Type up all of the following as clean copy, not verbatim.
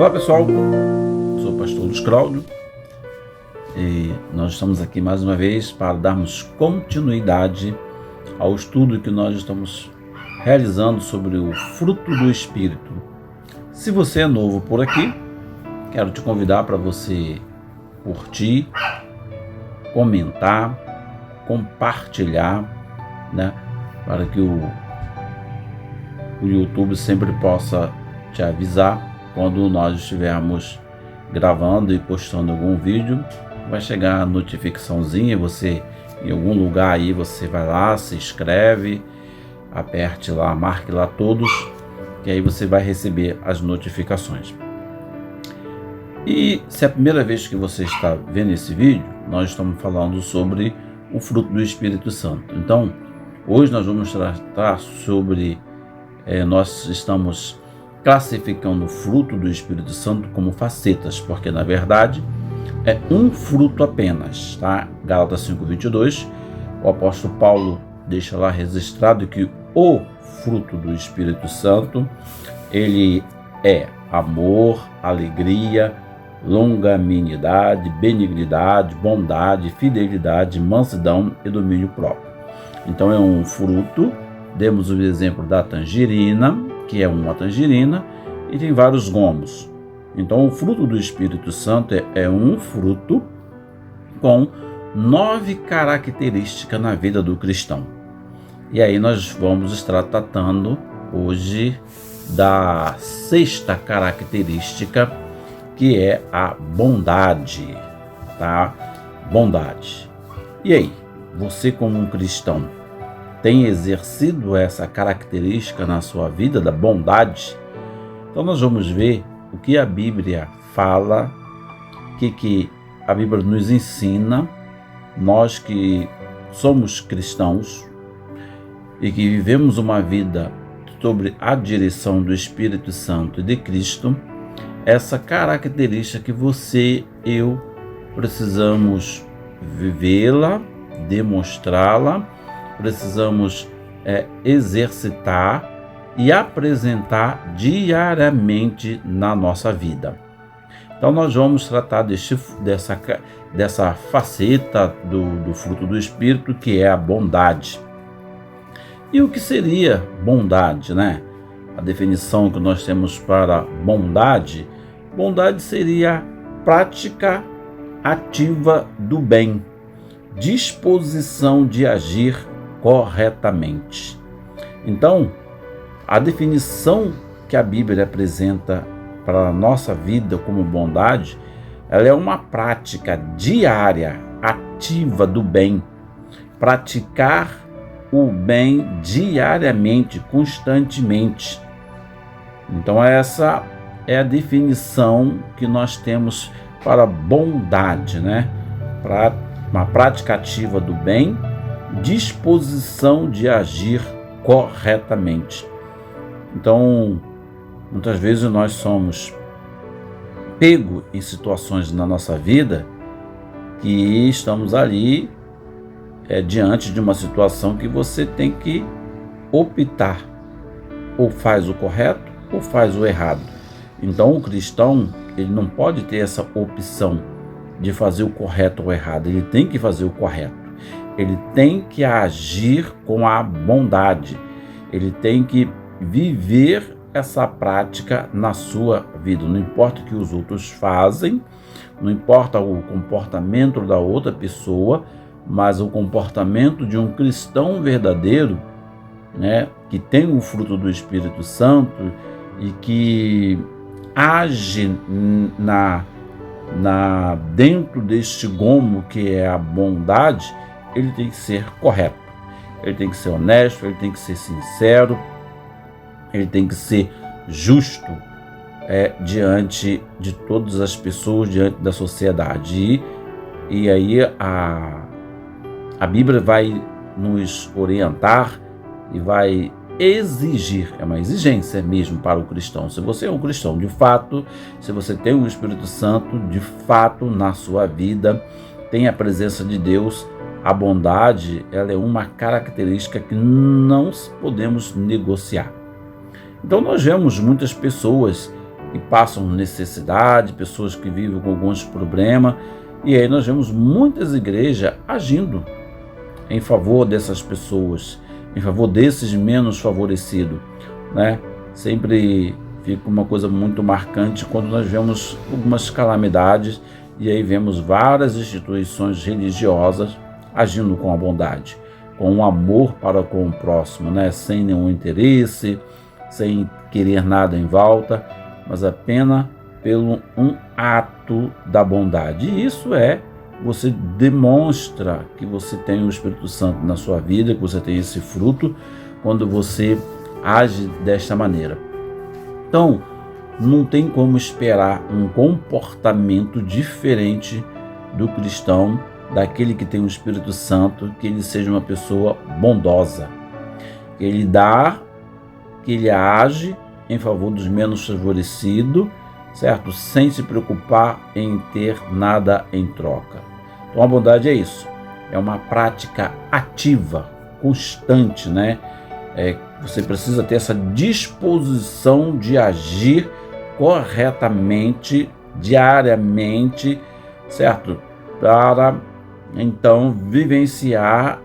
Olá pessoal, eu sou o pastor Luiz Cláudio e nós estamos aqui mais uma vez para darmos continuidade ao estudo que nós estamos realizando sobre o fruto do Espírito. Se você é novo por aqui, quero te convidar para você curtir, comentar, compartilhar, para que o YouTube sempre possa te avisar quando nós estivermos gravando e postando algum vídeo. Vai chegar a notificaçãozinha, você em algum lugar aí você vai lá, se inscreve, aperte lá, marque lá todos, que aí você vai receber as notificações. E se é a primeira vez que você está vendo esse vídeo, nós estamos falando sobre o fruto do Espírito Santo. Então, hoje nós vamos tratar sobre, nós estamos classificando o fruto do Espírito Santo como facetas, porque na verdade é um fruto apenas, tá? Gálatas 5:22, o apóstolo Paulo deixa lá registrado que o fruto do Espírito Santo, ele é amor, alegria, longanimidade, benignidade, bondade, fidelidade, mansidão e domínio próprio. Então é um fruto. Demos o exemplo da tangerina, que é uma tangerina, e tem vários gomos. Então o fruto do Espírito Santo é um fruto com 9 características na vida do cristão. E aí nós vamos estar tratando hoje da 6ª característica, que é a bondade, tá? Bondade. E aí, você como um cristão tem exercido essa característica na sua vida da bondade? Então nós vamos ver o que a Bíblia fala, o que a Bíblia nos ensina, nós que somos cristãos e que vivemos uma vida sobre a direção do Espírito Santo e de Cristo, essa característica que você e eu precisamos vivê-la, demonstrá-la, precisamos exercitar e apresentar diariamente na nossa vida. Então nós vamos tratar dessa faceta do fruto do Espírito, que é a bondade. E o que seria bondade, né? A definição que nós temos para bondade seria prática ativa do bem, disposição de agir corretamente. Então, a definição que a Bíblia apresenta para a nossa vida como bondade, ela é uma prática diária, ativa do bem, praticar o bem diariamente, constantemente. Então essa é a definição que nós temos para bondade, né? Para uma prática ativa do bem, disposição de agir corretamente. Então, muitas vezes nós somos pegos em situações na nossa vida que estamos ali diante de uma situação que você tem que optar, ou faz o correto ou faz o errado. Então o cristão, ele não pode ter essa opção de fazer o correto ou o errado, ele tem que fazer o correto. Ele tem que agir com a bondade, ele tem que viver essa prática na sua vida. Não importa o que os outros fazem, não importa o comportamento da outra pessoa, mas o comportamento de um cristão verdadeiro, né, que tem o fruto do Espírito Santo e que age dentro deste gomo que é a bondade, ele tem que ser correto, ele tem que ser honesto, ele tem que ser sincero, ele tem que ser justo diante de todas as pessoas, diante da sociedade. E aí a Bíblia vai nos orientar e vai exigir, é uma exigência mesmo para o cristão. Se você é um cristão de fato, se você tem o Espírito Santo de fato na sua vida, tem a presença de Deus, a bondade, ela é uma característica que não podemos negociar. Então nós vemos muitas pessoas que passam necessidade, pessoas que vivem com alguns problemas. E aí nós vemos muitas igrejas agindo em favor dessas pessoas, em favor desses menos favorecidos, né? Sempre fica uma coisa muito marcante quando nós vemos algumas calamidades e aí vemos várias instituições religiosas agindo com a bondade, com um amor para com o próximo, né? Sem nenhum interesse, sem querer nada em volta, mas apenas pelo um ato da bondade. E isso você demonstra que você tem o Espírito Santo na sua vida, que você tem esse fruto quando você age desta maneira. Então, não tem como esperar um comportamento diferente do cristão, daquele que tem o Espírito Santo, que ele seja uma pessoa bondosa, que ele dá, que ele age em favor dos menos favorecidos, certo? Sem se preocupar em ter nada em troca. Então a bondade é isso, é uma prática ativa, constante, né? Você precisa ter essa disposição de agir corretamente, diariamente, certo? Para então vivenciar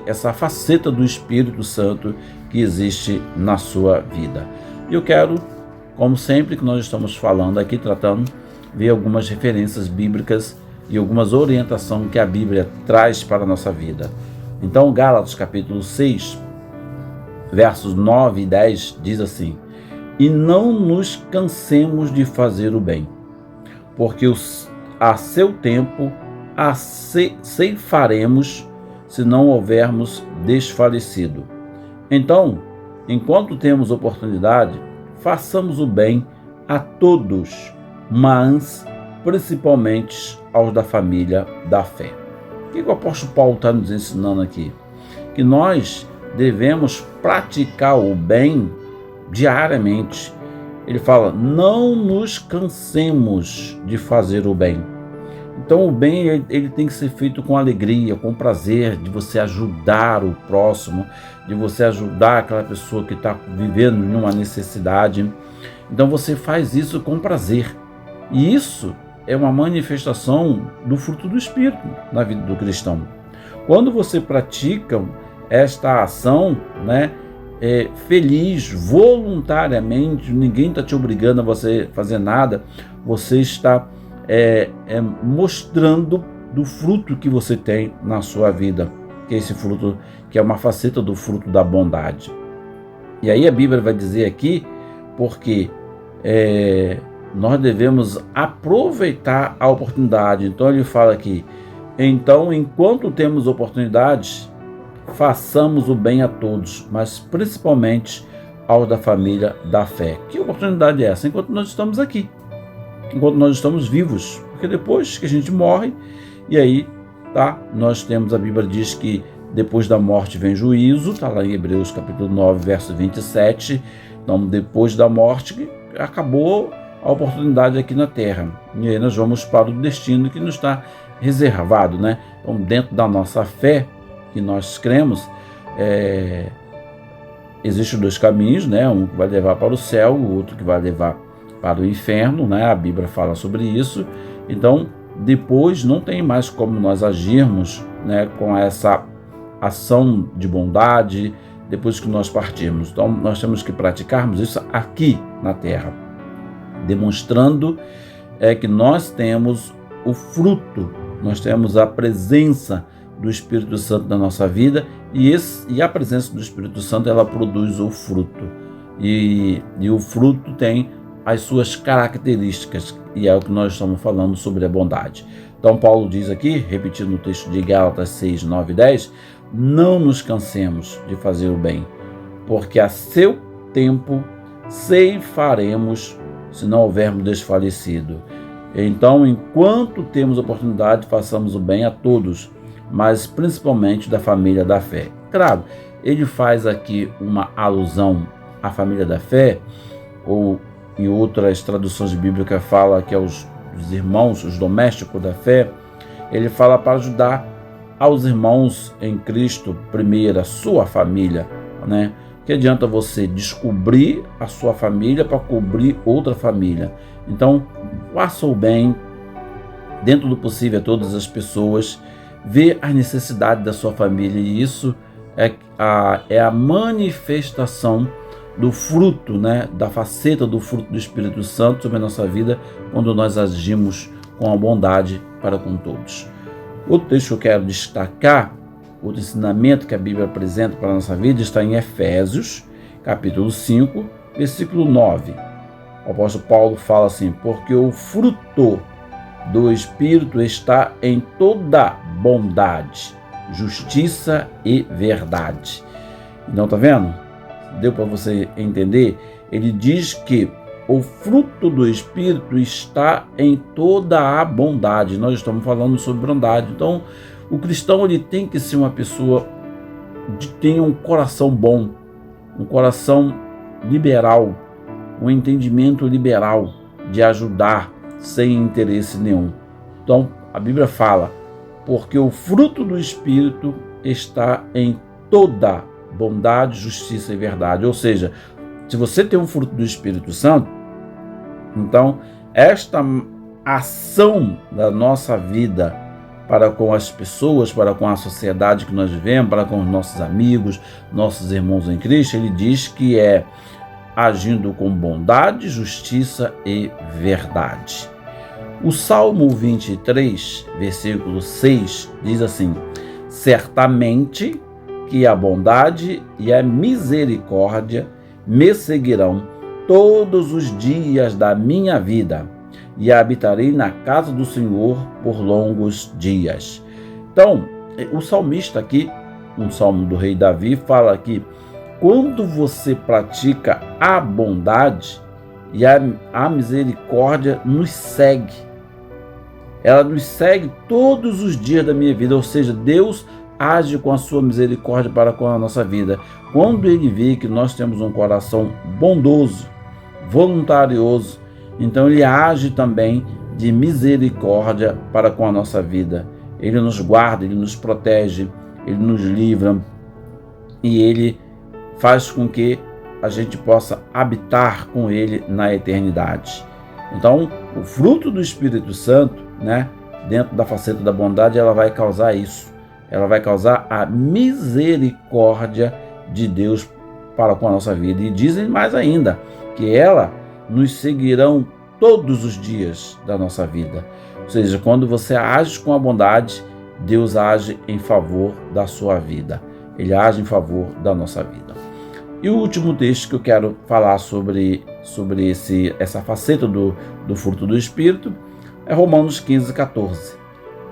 essa faceta do Espírito Santo que existe na sua vida. E eu quero, como sempre que nós estamos falando aqui, tratando, ver algumas referências bíblicas e algumas orientações que a Bíblia traz para a nossa vida. Então, Gálatas capítulo 6, versos 9 e 10 diz assim: e não nos cansemos de fazer o bem, porque a seu tempo ceifaremos, se não houvermos desfalecido. Então, enquanto temos oportunidade, façamos o bem a todos, mas principalmente aos da família da fé. O que o apóstolo Paulo está nos ensinando aqui? Que nós devemos praticar o bem diariamente. Ele fala, não nos cansemos de fazer o bem. Então o bem ele tem que ser feito com alegria, com prazer, de você ajudar o próximo, de você ajudar aquela pessoa que está vivendo numa necessidade. Então você faz isso com prazer. E isso é uma manifestação do fruto do Espírito na vida do cristão. Quando você pratica esta ação, né, feliz, voluntariamente, ninguém está te obrigando a você fazer nada, você está mostrando do fruto que você tem na sua vida, que é esse fruto, que é uma faceta do fruto da bondade. E aí a Bíblia vai dizer aqui, porque nós devemos aproveitar a oportunidade. Então ele fala aqui, então enquanto temos oportunidades, façamos o bem a todos, mas principalmente aos da família da fé. Que oportunidade é essa? Enquanto nós estamos aqui, enquanto nós estamos vivos, porque depois que a gente morre, e aí, tá? Nós temos, a Bíblia diz que depois da morte vem juízo, está lá em Hebreus capítulo 9, verso 27, então depois da morte, acabou a oportunidade aqui na terra, e aí nós vamos para o destino que nos está reservado, né? Então dentro da nossa fé, que nós cremos, existem dois caminhos, né? Um que vai levar para o céu, o outro que vai levar para o inferno, né? A Bíblia fala sobre isso. Então, depois não tem mais como nós agirmos, né, com essa ação de bondade depois que nós partirmos. Então, nós temos que praticarmos isso aqui na terra, demonstrando que nós temos o fruto, nós temos a presença do Espírito Santo na nossa vida, e a presença do Espírito Santo, ela produz o fruto, e o fruto tem as suas características, e é o que nós estamos falando sobre a bondade. Então Paulo diz aqui, repetindo o texto de Gálatas 6, 9 e 10, não nos cansemos de fazer o bem, porque a seu tempo ceifaremos, se não houvermos desfalecido. Então, enquanto temos oportunidade, façamos o bem a todos, mas principalmente da família da fé. Claro, ele faz aqui uma alusão à família da fé, ou em outras traduções bíblicas fala que é os irmãos, os domésticos da fé. Ele fala para ajudar aos irmãos em Cristo, primeiro a sua família, né? Que adianta você descobrir a sua família para cobrir outra família? Então, faça o bem, dentro do possível, a todas as pessoas, vê as necessidades da sua família, e isso é a manifestação do fruto, né, da faceta do fruto do Espírito Santo sobre a nossa vida, quando nós agimos com a bondade para com todos. Outro texto que eu quero destacar, outro ensinamento que a Bíblia apresenta para a nossa vida, está em Efésios, capítulo 5, versículo 9. O apóstolo Paulo fala assim: porque o fruto do Espírito está em toda bondade, justiça e verdade. Então, tá vendo? Deu para você entender? Ele diz que o fruto do Espírito está em toda a bondade. Nós estamos falando sobre bondade. Então, o cristão, ele tem que ser uma pessoa que tenha um coração bom, um coração liberal, um entendimento liberal de ajudar sem interesse nenhum. Então, a Bíblia fala: porque o fruto do Espírito está em toda bondade, justiça e verdade. Ou seja, se você tem um fruto do Espírito Santo, então esta ação da nossa vida para com as pessoas, para com a sociedade que nós vivemos, para com os nossos amigos, nossos irmãos em Cristo, ele diz que é agindo com bondade, justiça e verdade. O Salmo 23, versículo 6, diz assim: certamente que a bondade e a misericórdia me seguirão todos os dias da minha vida, e habitarei na casa do Senhor por longos dias. Então, o salmista aqui, um salmo do rei Davi, fala que quando você pratica a bondade e a misericórdia nos segue, ela nos segue todos os dias da minha vida, ou seja, Deus age com a sua misericórdia para com a nossa vida. Quando ele vê que nós temos um coração bondoso, voluntarioso, então ele age também de misericórdia para com a nossa vida. Ele nos guarda, ele nos protege, ele nos livra, e ele faz com que a gente possa habitar com ele na eternidade. Então, o fruto do Espírito Santo, né, dentro da faceta da bondade, ela vai causar isso. Ela vai causar a misericórdia de Deus para com a nossa vida. E dizem mais ainda, que ela nos seguirão todos os dias da nossa vida. Ou seja, quando você age com a bondade, Deus age em favor da sua vida. Ele age em favor da nossa vida. E o último texto que eu quero falar sobre essa faceta do fruto do Espírito é Romanos 15:14.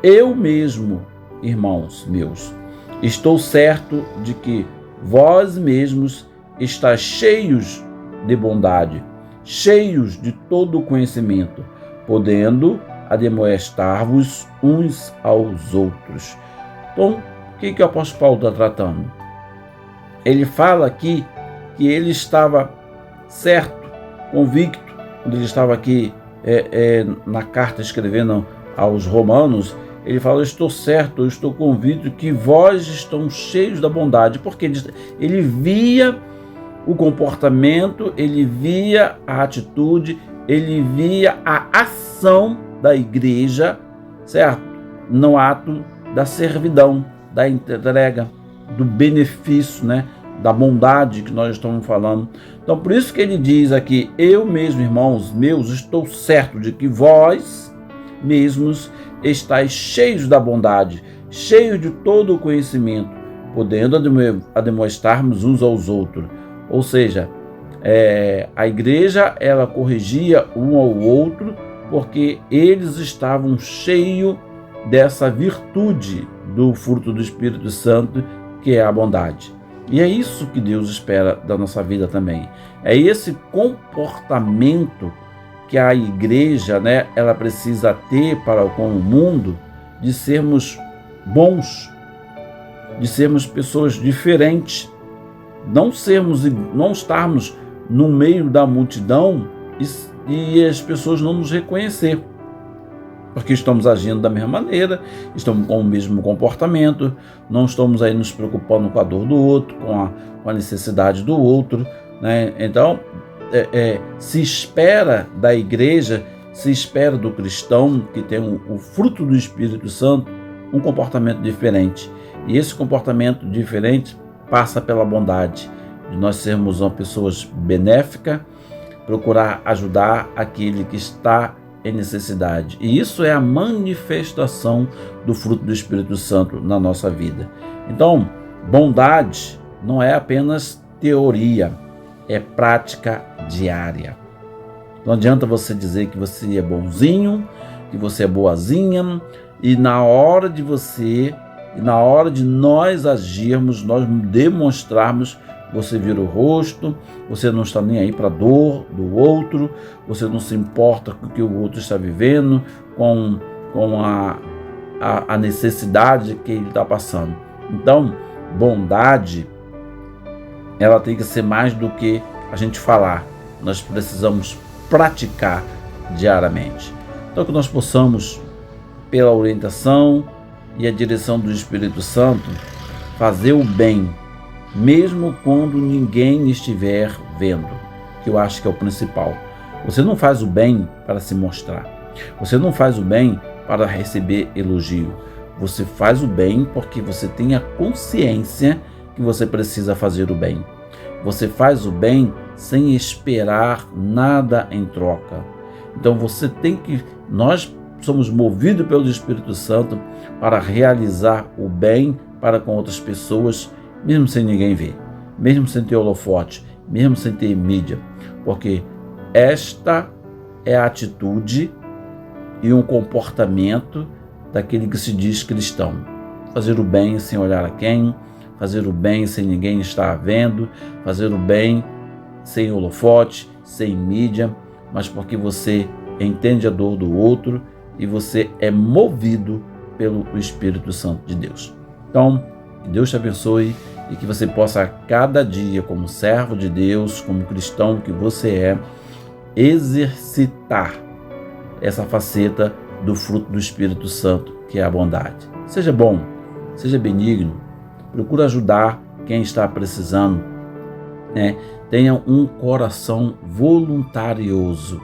Eu mesmo, irmãos meus, estou certo de que vós mesmos estáis cheios de bondade, cheios de todo conhecimento, podendo admoestar-vos uns aos outros. Então, o que o apóstolo Paulo está tratando? Ele fala aqui que ele estava certo, convicto, quando ele estava aqui na carta escrevendo aos Romanos, ele fala: eu estou certo, eu estou convicto que vós estão cheios da bondade, porque ele via o comportamento, ele via a atitude, ele via a ação da igreja, certo? No ato da servidão, da entrega, do benefício, né? Da bondade que nós estamos falando. Então, por isso que ele diz aqui: eu mesmo, irmãos meus, estou certo de que vós mesmos estáis cheios da bondade, cheios de todo o conhecimento, podendo admoestarmos uns aos outros. Ou seja, a igreja, ela corrigia um ao outro, porque eles estavam cheios dessa virtude do fruto do Espírito Santo, que é a bondade. E é isso que Deus espera da nossa vida também. É esse comportamento que a igreja, né, ela precisa ter para com o mundo, de sermos bons, de sermos pessoas diferentes, não estarmos no meio da multidão e as pessoas não nos reconhecer. porque estamos agindo da mesma maneira, estamos com o mesmo comportamento, não estamos aí nos preocupando com a dor do outro, com a necessidade do outro, né? Então, se espera da igreja, se espera do cristão que tem o fruto do Espírito Santo, um comportamento diferente. E esse comportamento diferente passa pela bondade, de nós sermos uma pessoa benéfica, procurar ajudar aquele que está em necessidade. E isso é a manifestação do fruto do Espírito Santo na nossa vida. Então, bondade não é apenas teoria, é prática diária. Não adianta você dizer que você é bonzinho, que você é boazinha, e na hora de nós agirmos, nós demonstrarmos, você vira o rosto, você não está nem aí para a dor do outro, você não se importa com o que o outro está vivendo, com a necessidade que ele está passando. Então, bondade, ela tem que ser mais do que a gente falar. Nós precisamos praticar diariamente. Então, que nós possamos, pela orientação e a direção do Espírito Santo, fazer o bem, mesmo quando ninguém estiver vendo, que eu acho que é o principal. Você não faz o bem para se mostrar. Você não faz o bem para receber elogio. Você faz o bem porque você tem a consciência que você precisa fazer o bem. Você faz o bem sem esperar nada em troca. Então nós somos movidos pelo Espírito Santo para realizar o bem para com outras pessoas, mesmo sem ninguém ver, mesmo sem ter holofote, mesmo sem ter mídia, porque esta é a atitude e um comportamento daquele que se diz cristão. Fazer o bem sem olhar a quem, fazer o bem sem ninguém estar vendo, fazer o bem sem holofote, sem mídia, mas porque você entende a dor do outro e você é movido pelo Espírito Santo de Deus. Então, que Deus te abençoe e que você possa, a cada dia, como servo de Deus, como cristão que você é, exercitar essa faceta do fruto do Espírito Santo, que é a bondade. Seja bom, seja benigno, procure ajudar quem está precisando, né? Tenha um coração voluntarioso,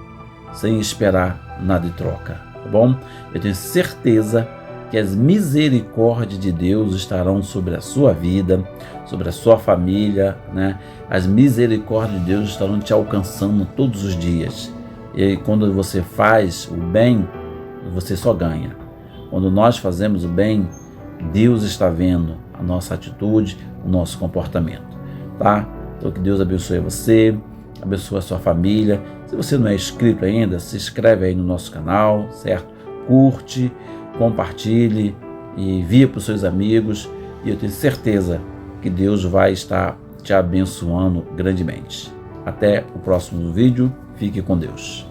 sem esperar nada em troca, tá bom? Eu tenho certeza que as misericórdias de Deus estarão sobre a sua vida, sobre a sua família, né? As misericórdias de Deus estarão te alcançando todos os dias. E quando você faz o bem, você só ganha. Quando nós fazemos o bem, Deus está vendo a nossa atitude, o nosso comportamento, tá? Então que Deus abençoe você, abençoe a sua família. Se você não é inscrito ainda, se inscreve aí no nosso canal, certo? Curte, compartilhe e envia para os seus amigos, e eu tenho certeza que Deus vai estar te abençoando grandemente. Até o próximo vídeo, fique com Deus.